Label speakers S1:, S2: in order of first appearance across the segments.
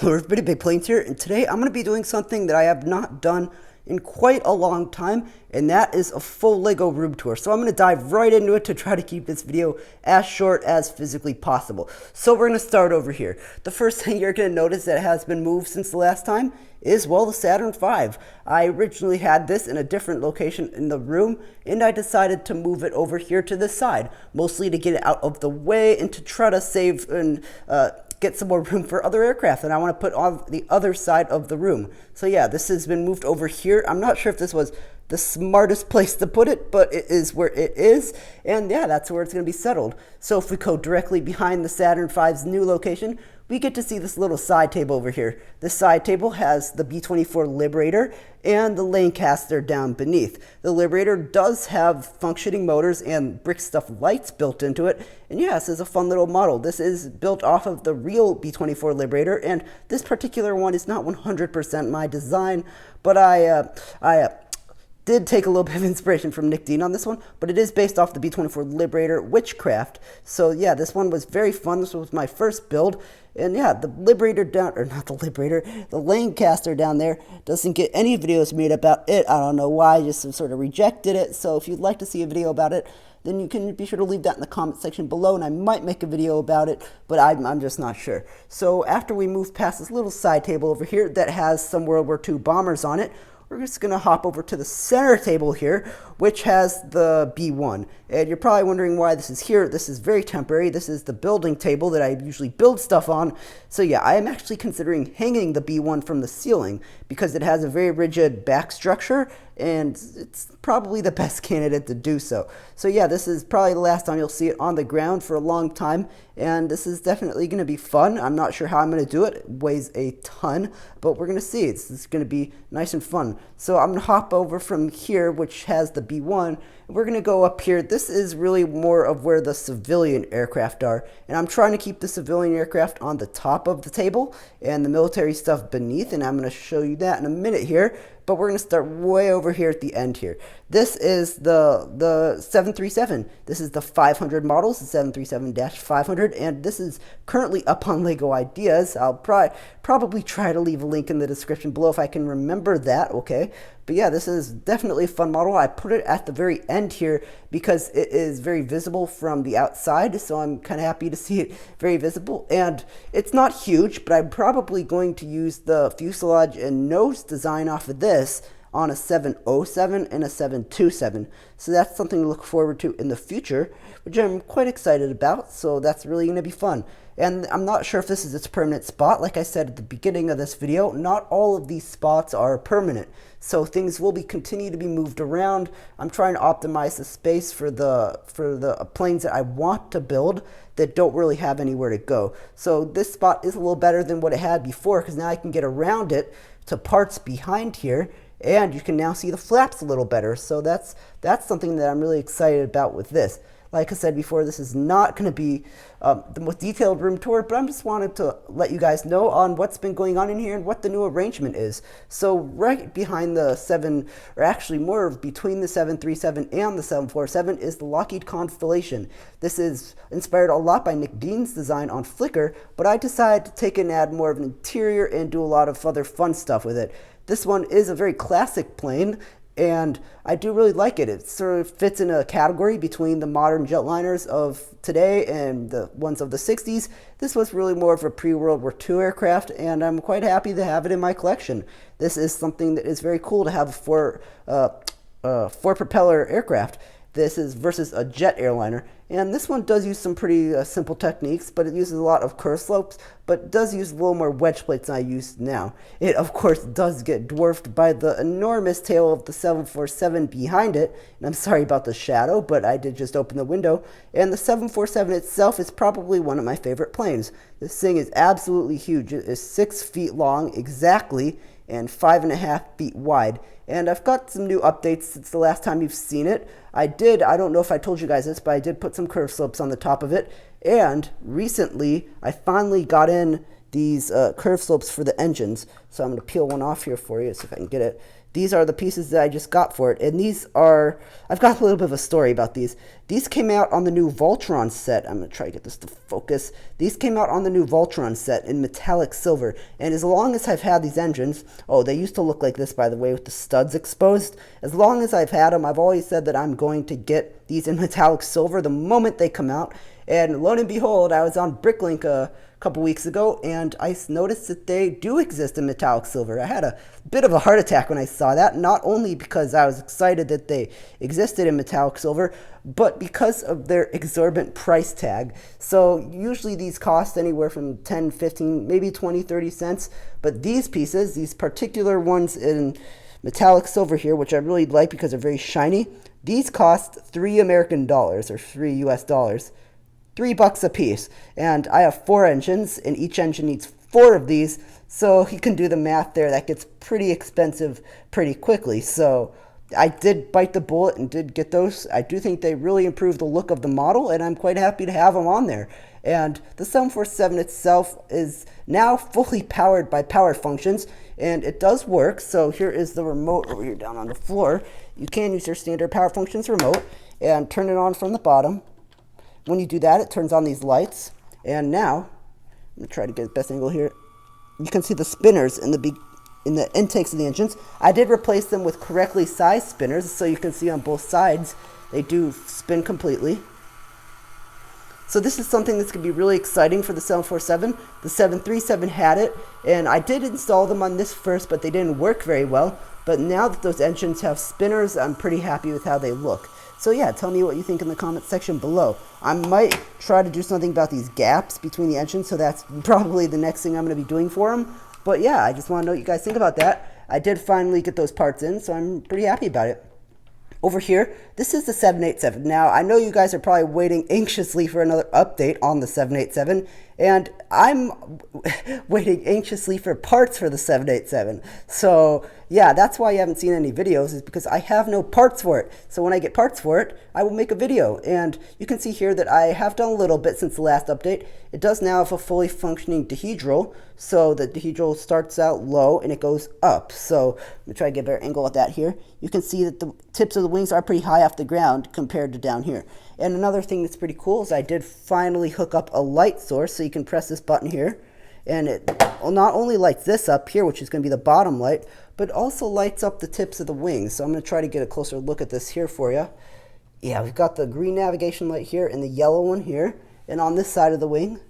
S1: Hello everybody, Big Planes here, and today I'm going to be doing something that I have not done in quite a long time, and that is a full LEGO room tour. So I'm going to dive right into it to try to keep this video as short as physically possible. So we're going to start over here. The first thing you're going to notice that has been moved since the last time is, well, the Saturn V. I originally had this in a different location in the room, and I decided to move it over here to this side, mostly to get it out of the way and to try to save and get some more room for other aircraft, and I want to put on the other side of the room. So yeah, this has been moved over here. I'm not sure if this was the smartest place to put it, but it is where it is, and yeah, that's where it's going to be settled. So if we go directly behind the Saturn V's new location, we get to see this little side table over here. This side table has the B-24 Liberator and the Lancaster down beneath. The Liberator does have functioning motors and brick stuff lights built into it. And yeah, this is a fun little model. This is built off of the real B-24 Liberator, and this particular one is not 100% my design, but I did take a little bit of inspiration from Nick Dean on this one, but it is based off the B-24 Liberator Witchcraft. So yeah, this one was very fun. This was my first build. And yeah, the Liberator down, or not the Liberator, the Lancaster down there doesn't get any videos made about it. I don't know why, I just sort of rejected it. So if you'd like to see a video about it, then you can be sure to leave that in the comment section below, and I might make a video about it, but I'm just not sure. So after we move past this little side table over here that has some World War II bombers on it, we're just going to hop over to the center table here, which has the B1. And you're probably wondering why this is here. This is very temporary. This is the building table that I usually build stuff on. So yeah, I am actually considering hanging the B1 from the ceiling because it has a very rigid back structure, and it's probably the best candidate to do so. So yeah, this is probably the last time you'll see it on the ground for a long time, and this is definitely going to be fun. I'm not sure how I'm going to do it. It weighs a ton, but we're going to see. It's going to be nice and fun. So I'm going to hop over from here, which has the B1, and we're going to go up here. This is really more of where the civilian aircraft are, and I'm trying to keep the civilian aircraft on the top of the table and the military stuff beneath, and I'm going to show you that in a minute here. But we're going to start way over here at the end here. This is the 737. This is the 500 models, the 737-500, and this is currently up on LEGO Ideas. I'll probably try to leave a link in the description below if I can remember that, okay? But yeah, this is definitely a fun model. I put it at the very end here because it is very visible from the outside, so I'm kind of happy to see it very visible. And it's not huge, but I'm probably going to use the fuselage and nose design off of this on a 707 and a 727. So that's something to look forward to in the future, which I'm quite excited about. So that's really going to be fun. And I'm not sure if this is its permanent spot. Like I said at the beginning of this video, not all of these spots are permanent. So things will continue to be moved around. I'm trying to optimize the space for the planes that I want to build that don't really have anywhere to go. So this spot is a little better than what it had before, because now I can get around it to parts behind here, and you can now see the flaps a little better. So that's something that I'm really excited about with this. Like I said before, this is not going to be the most detailed room tour, but I'm just wanted to let you guys know on what's been going on in here and what the new arrangement is. So right behind the or actually more between the 737 and the 747 is the Lockheed Constellation. This is inspired a lot by Nick Dean's design on Flickr, but I decided to take and add more of an interior and do a lot of other fun stuff with it. This one is a very classic plane, and I do really like it. It sort of fits in a category between the modern jetliners of today and the ones of the 60s. This was really more of a pre-World War II aircraft, and I'm quite happy to have it in my collection. This is something that is very cool to have for four propeller aircraft. This is versus a jet airliner, and this one does use some pretty simple techniques, but it uses a lot of curve slopes, but does use a little more wedge plates than I use now. It of course does get dwarfed by the enormous tail of the 747 behind it, and I'm sorry about the shadow, but I did just open the window, and the 747 itself is probably one of my favorite planes. This thing is absolutely huge. It is 6 feet long exactly, and 5.5 feet wide. And I've got some new updates since the last time you've seen it. I don't know if I told you guys this, but I did put some curve slopes on the top of it. And recently, I finally got in these curve slopes for the engines. So I'm going to peel one off here for you, see if I can get it. These are the pieces that I just got for it, and these are, I've got a little bit of a story about these. These came out on the new Voltron set. I'm going to try to get this to focus. These came out on the new Voltron set in metallic silver, and as long as I've had these engines, oh, they used to look like this, by the way, with the studs exposed. As long as I've had them, I've always said that I'm going to get these in metallic silver the moment they come out, and lo and behold, I was on Bricklink a couple weeks ago, and I noticed that they do exist in metallic silver. I had a bit of a heart attack when I saw that, not only because I was excited that they existed in metallic silver, but because of their exorbitant price tag. So usually these cost anywhere from 10, 15, maybe 20, 30 cents, but these pieces, these particular ones in metallic silver here, which I really like because they're very shiny, these cost $3 American or $3 US. $3 a piece, and I have 4 engines, and each engine needs 4 of these, so you can do the math there. That gets pretty expensive pretty quickly. So I did bite the bullet and did get those. I do think they really improved the look of the model, and I'm quite happy to have them on there. And the 747 itself is now fully powered by power functions, and it does work. So here is the remote over here down on the floor. You can use your standard power functions remote and turn it on from the bottom. When you do that, it turns on these lights, and now, I'm going to try to get the best angle here. You can see the spinners in the intakes of the engines. I did replace them with correctly sized spinners, so you can see on both sides, they do spin completely. So this is something that's going to be really exciting for the 747. The 737 had it, and I did install them on this first, but they didn't work very well. But now that those engines have spinners, I'm pretty happy with how they look. So yeah, tell me what you think in the comment section below. I might try to do something about these gaps between the engines, so that's probably the next thing I'm going to be doing for them. But yeah, I just want to know what you guys think about that. I did finally get those parts in, so I'm pretty happy about it. Over here, this is the 787. Now, I know you guys are probably waiting anxiously for another update on the 787, and I'm waiting anxiously for parts for the 787. So, yeah, that's why you haven't seen any videos, is because I have no parts for it. So when I get parts for it, I will make a video. And you can see here that I have done a little bit since the last update. It does now have a fully functioning dihedral. So the dihedral starts out low and it goes up. So let me try to get a better angle at that here. You can see that the tips of the wings are pretty high off the ground compared to down here. And another thing that's pretty cool is I did finally hook up a light source. So you can press this button here, and it not only lights this up here, which is going to be the bottom light, but also lights up the tips of the wings. So I'm going to try to get a closer look at this here for you. Yeah, we've got the green navigation light here and the yellow one here. And on this side of the wing,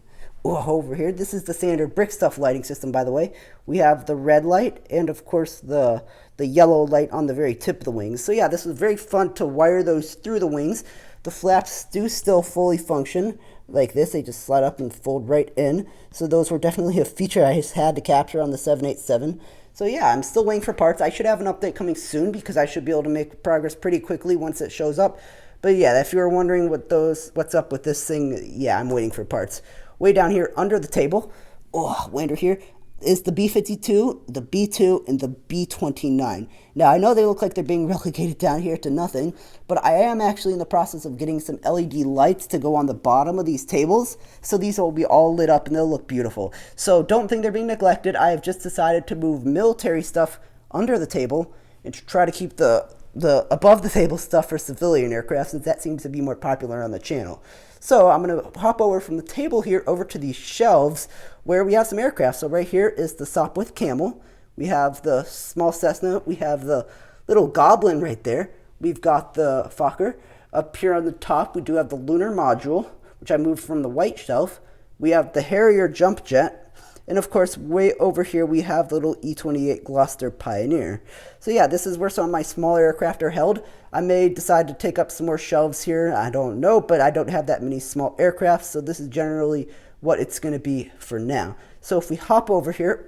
S1: over here, this is the standard brick stuff lighting system, by the way. We have the red light and, of course, the yellow light on the very tip of the wings. So yeah, this was very fun to wire those through the wings. The flaps do still fully function like this. They just slide up and fold right in. So those were definitely a feature I just had to capture on the 787. So yeah, I'm still waiting for parts. I should have an update coming soon because I should be able to make progress pretty quickly once it shows up. But yeah, if you were wondering what's up with this thing, yeah, I'm waiting for parts. Way down here under the table, way under here, is the B-52, the B-2, and the B-29. Now, I know they look like they're being relegated down here to nothing, but I am actually in the process of getting some LED lights to go on the bottom of these tables, so these will be all lit up and they'll look beautiful. So don't think they're being neglected. I have just decided to move military stuff under the table and to try to keep the above the table stuff for civilian aircraft, since that seems to be more popular on the channel. So I'm going to hop over from the table here over to these shelves where we have some aircraft. So right here is the Sopwith Camel. We have the small Cessna. We have the little Goblin right there. We've got the Fokker. Up here on the top, we do have the Lunar Module, which I moved from the white shelf. We have the Harrier Jump Jet. And of course, way over here, we have the little E-28 Gloucester Pioneer. So yeah, this is where some of my smaller aircraft are held. I may decide to take up some more shelves here. I don't know, but I don't have that many small aircraft. So this is generally what it's going to be for now. So if we hop over here,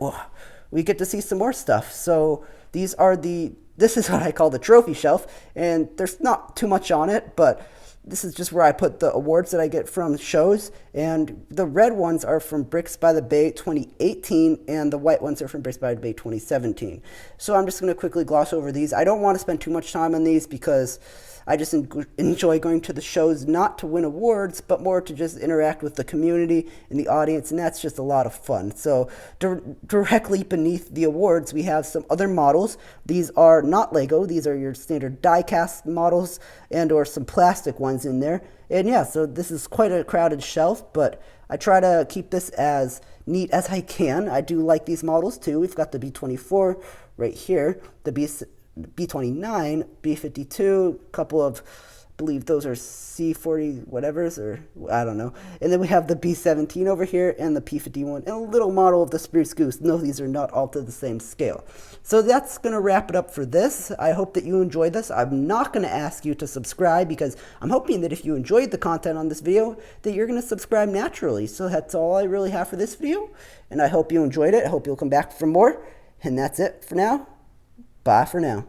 S1: we get to see some more stuff. So this is what I call the trophy shelf. And there's not too much on it, but this is just where I put the awards that I get from shows, and the red ones are from Bricks by the Bay 2018, and the white ones are from Bricks by the Bay 2017. So I'm just going to quickly gloss over these. I don't want to spend too much time on these because I just enjoy going to the shows not to win awards, but more to just interact with the community and the audience, and that's just a lot of fun. So directly beneath the awards, we have some other models. These are not Lego. These are your standard die-cast models and or some plastic ones in there. And yeah, so this is quite a crowded shelf, but I try to keep this as neat as I can. I do like these models too. We've got the B-24 right here, the B-29, B-52, a couple of, I believe those are C-40 whatevers, or I don't know. And then we have the B-17 over here and the P-51 and a little model of the Spruce Goose. No, these are not all to the same scale. So that's going to wrap it up for this. I hope that you enjoyed this. I'm not going to ask you to subscribe because I'm hoping that if you enjoyed the content on this video, that you're going to subscribe naturally. So that's all I really have for this video. And I hope you enjoyed it. I hope you'll come back for more. And that's it for now. Bye for now.